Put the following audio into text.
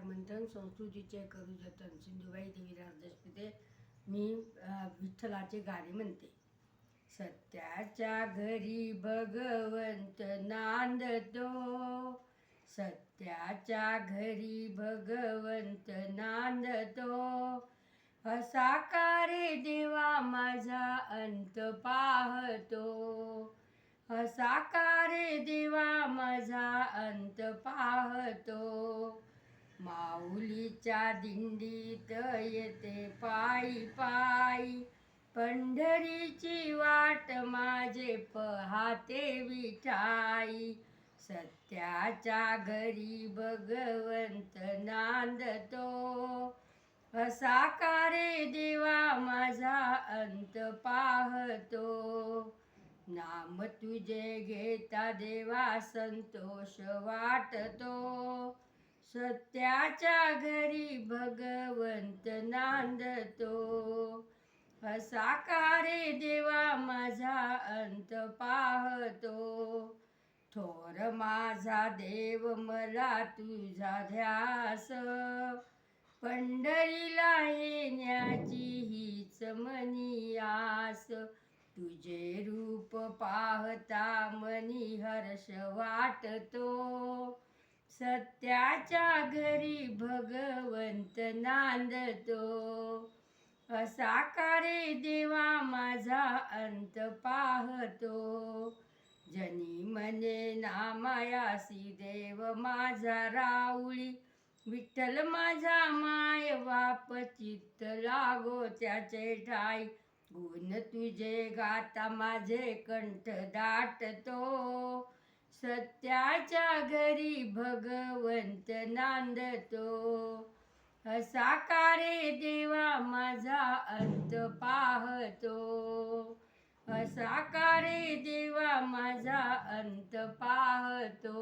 ओंकार मंथन संस्कृतीचे करू जतन सिंधुबाई देवीराज देशपांडे. मी विठ्ठलाचे गाणे म्हणते. सत्याच्या घरी भगवंत नांदतो, सत्याच्या घरी भगवंत नांदतो. असा का रे देवा माझा अंत पाहतो, असा का रे देवा माझा अंत पाहतो. माऊलीच्या दिंडीत येते पायी पायी, पंढरीची वाट माझे पहाते विठाई. सत्याच्या घरी भगवंत नांदतो, असा का रे देवा माझा अंत पाहतो. नाम तुझे घेता देवा संतोष वाटतो, सत्याच्या घरी भगवंत नांदतो. असा का रे देवा माझा अंत पाहतो. थोर माझा देव मला तुझा ध्यास, पंढरीला येण्याची हीच मनी आस. तुझे रूप पाहता मनी हर्ष वाटतो, सत्याच्या घरी भगवंत नांदतो. असा का रे देवा माझा अंत पाहतो. जनी म्हणे नामायासी देव माझा राऊळी, विठ्ठल माझा माय बाप चित्त लागो त्याचे ठाई. गुण तुझे गाता माझे कंठ दाटतो, सत्याच्या घरी भगवंत नांदतो. असा का रे देवा माझा अंत पाहतो, असा का रे देवा माझा अंत पाहतो.